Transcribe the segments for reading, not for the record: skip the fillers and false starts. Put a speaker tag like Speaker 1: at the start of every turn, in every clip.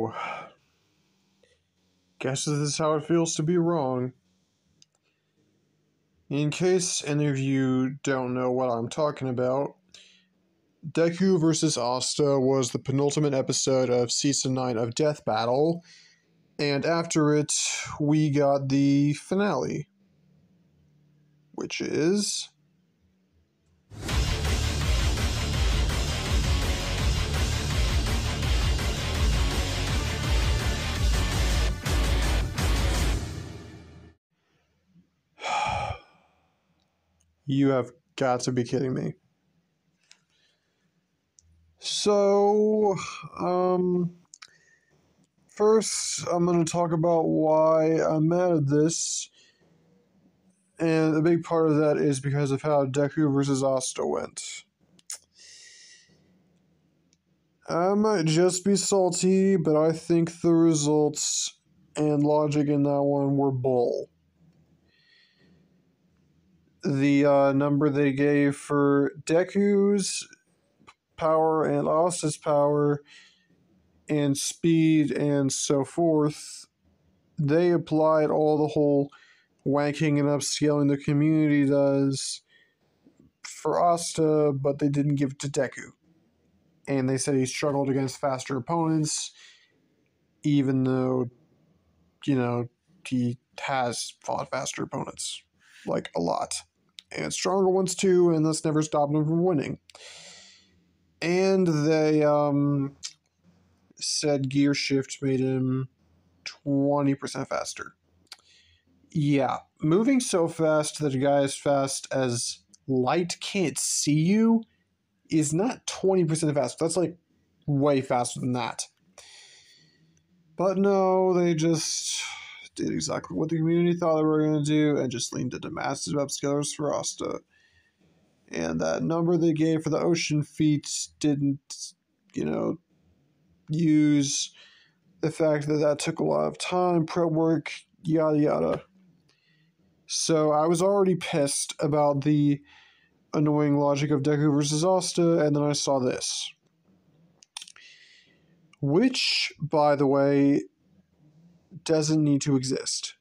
Speaker 1: So, guess this is how it feels to be wrong. In case any of you don't know what I'm talking about, Deku vs. Asta was the penultimate episode of Season 9 of Death Battle, and after it, we got the finale, which is... You have got to be kidding me. So, first I'm going to talk about why I'm mad at this, and a big part of that is because of how Deku vs. Asta went. I might just be salty, but I think the results and logic in that one were bull. The number they gave for Deku's power and Asta's power and speed and so forth, they applied all the whole wanking and upscaling the community does for Asta, but they didn't give it to Deku. And they said he struggled against faster opponents, even though, he has fought faster opponents. Like, a lot. And stronger ones too, and that's never stopped him from winning. And they said gear shift made him 20% faster. Yeah, moving so fast that a guy as fast as light can't see you is not 20% faster. That's like way faster than that. But no, they just did exactly what the community thought they were going to do and just leaned into massive upscalers for Asta. And that number they gave for the ocean feats didn't, use the fact that that took a lot of time, prep work, yada yada. So I was already pissed about the annoying logic of Deku versus Asta, and then I saw this. Which, by the way, doesn't need to exist.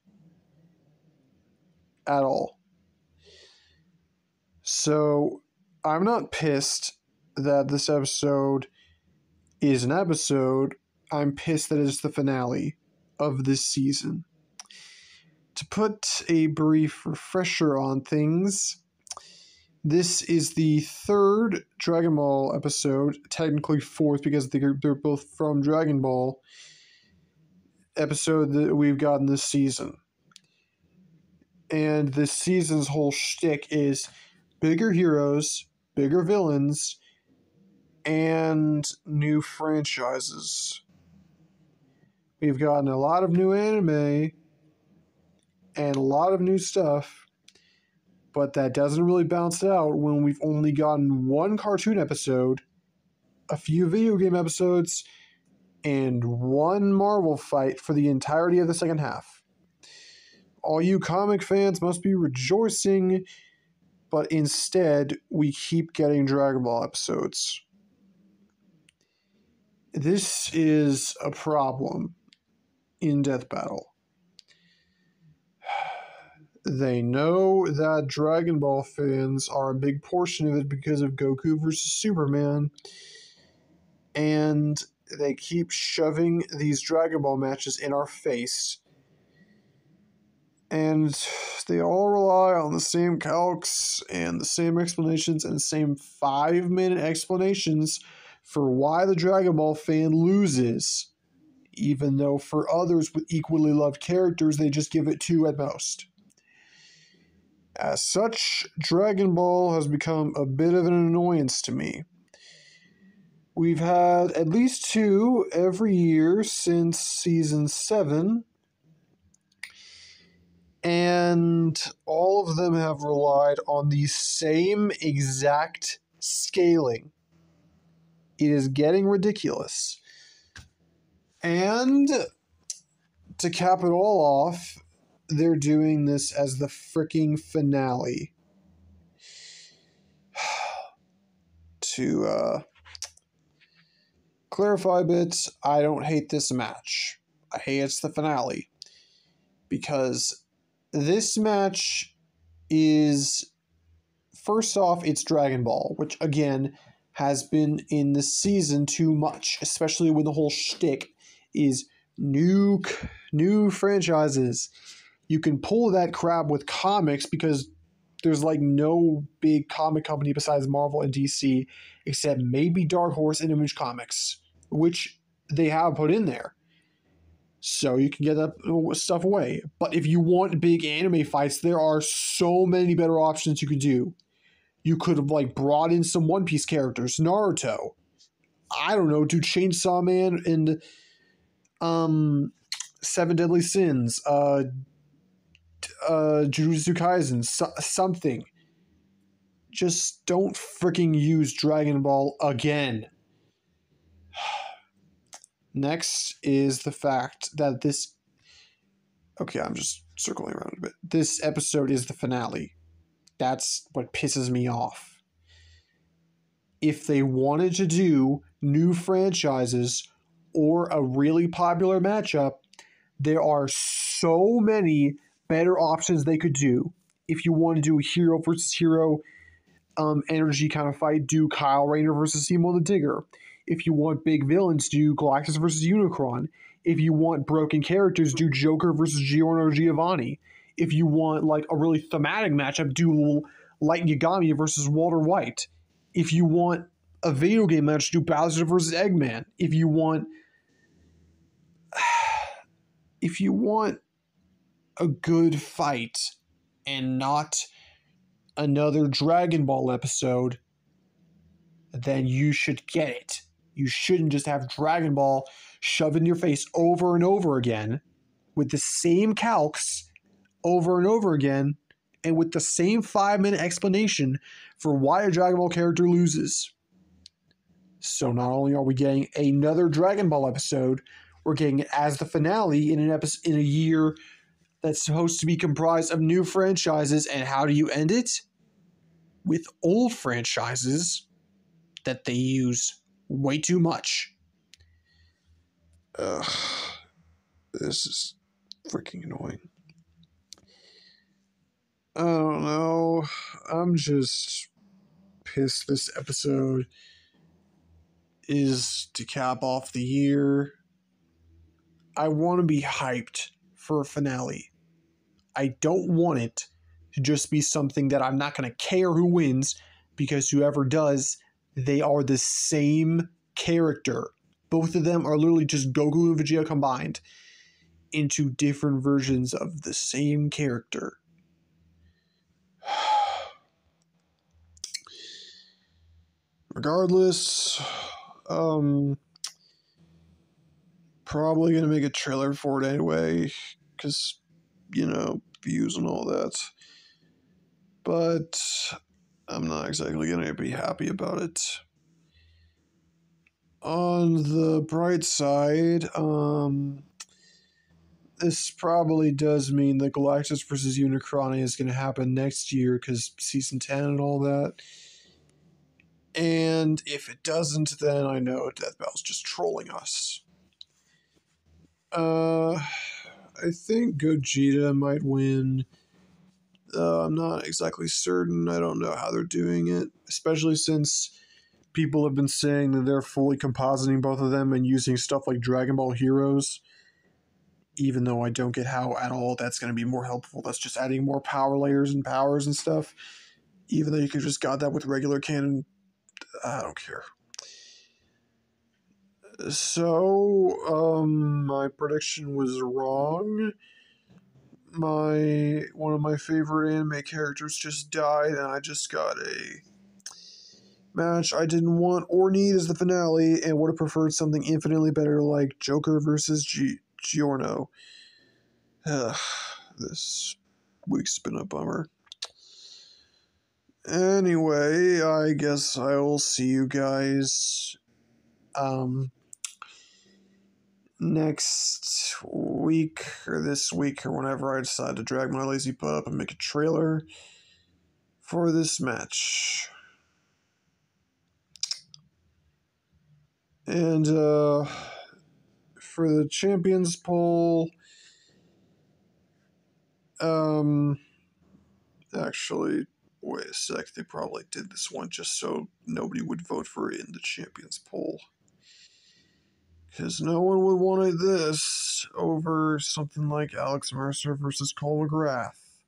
Speaker 1: At all. So, I'm not pissed that this episode is an episode. I'm pissed that it's the finale of this season. To put a brief refresher on things, this is the third Dragon Ball episode, technically fourth because they're both from Dragon Ball, episode that we've gotten this season. And this season's whole shtick is bigger heroes, bigger villains, and new franchises. We've gotten a lot of new anime and a lot of new stuff, but that doesn't really balance it out when we've only gotten one cartoon episode, a few video game episodes, and one Marvel fight for the entirety of the second half. All you comic fans must be rejoicing, but instead, we keep getting Dragon Ball episodes. This is a problem in Death Battle. They know that Dragon Ball fans are a big portion of it because of Goku versus Superman, and they keep shoving these Dragon Ball matches in our face. And they all rely on the same calcs and the same explanations and the same 5-minute explanations for why the Dragon Ball fan loses, even though for others with equally loved characters, they just give it 2 at most. As such, Dragon Ball has become a bit of an annoyance to me. We've had at least 2 every year since Season 7, and all of them have relied on the same exact scaling. It is getting ridiculous. And to cap it all off, they're doing this as the freaking finale. To clarify a bit, I don't hate this match. I hate it's the finale. Because this match is, first off, it's Dragon Ball, which again has been in the season too much, especially when the whole shtick is new franchises. You can pull that crap with comics because there's like no big comic company besides Marvel and DC, except maybe Dark Horse and Image Comics, which they have put in there. So you can get that stuff away. But if you want big anime fights, there are so many better options you could do. You could have like brought in some One Piece characters, Naruto. I don't know, do Chainsaw Man and Seven Deadly Sins, Jujutsu Kaisen, something. Just don't freaking use Dragon Ball again. Next is the fact that this... Okay, I'm just circling around a bit. This episode is the finale. That's what pisses me off. If they wanted to do new franchises or a really popular matchup, there are so many better options they could do. If you want to do a hero versus hero energy kind of fight, do Kyle Rayner versus Simo the Digger. If you want big villains, do Galactus versus Unicron. If you want broken characters, do Joker versus Giorno Giovanni. If you want like a really thematic matchup, do Light Yagami versus Walter White. If you want a video game match, do Bowser versus Eggman. If you want a good fight and not another Dragon Ball episode, then you should get it. You shouldn't just have Dragon Ball shoved in your face over and over again with the same calcs over and over again and with the same 5-minute explanation for why a Dragon Ball character loses. So not only are we getting another Dragon Ball episode, we're getting it as the finale in a year that's supposed to be comprised of new franchises. And how do you end it? With old franchises that they use way too much. Ugh, this is freaking annoying. I don't know. I'm just pissed this episode is to cap off the year. I want to be hyped for a finale. I don't want it to just be something that I'm not going to care who wins, because whoever does, they are the same character. Both of them are literally just Goku and Vegeta combined into different versions of the same character. Regardless, probably going to make a trailer for it anyway, because, views and all that. But I'm not exactly going to be happy about it. On the bright side, this probably does mean that Galactus vs. Unicron is going to happen next year, because Season 10 and all that. And if it doesn't, then I know Death Battle's just trolling us. I think Gogeta might win. I'm not exactly certain. I don't know how they're doing it, especially since people have been saying that they're fully compositing both of them and using stuff like Dragon Ball Heroes, even though I don't get how at all that's going to be more helpful. That's just adding more power layers and powers and stuff, even though you could just got that with regular canon. I don't care. So, my prediction was wrong. One of my favorite anime characters just died, and I just got a match I didn't want or need as the finale, and would have preferred something infinitely better like Joker versus Giorno. This week's been a bummer. Anyway, I guess I will see you guys next week or this week or whenever I decide to drag my lazy butt up and make a trailer for this match. And for the champions poll, actually, wait a sec, they probably did this one just so nobody would vote for it in the champions poll. Because no one would want this over something like Alex Mercer versus Cole McGrath,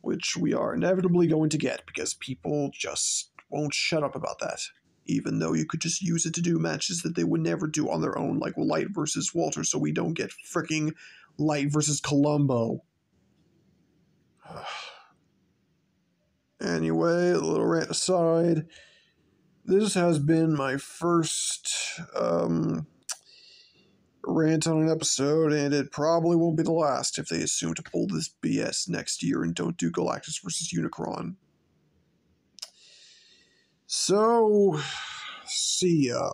Speaker 1: which we are inevitably going to get because people just won't shut up about that. Even though you could just use it to do matches that they would never do on their own, like Light versus Walter, so we don't get freaking Light versus Columbo. Anyway, a little rant aside, this has been my first rant on an episode, and it probably won't be the last if they assume to pull this BS next year and don't do Galactus versus Unicron. So, see ya.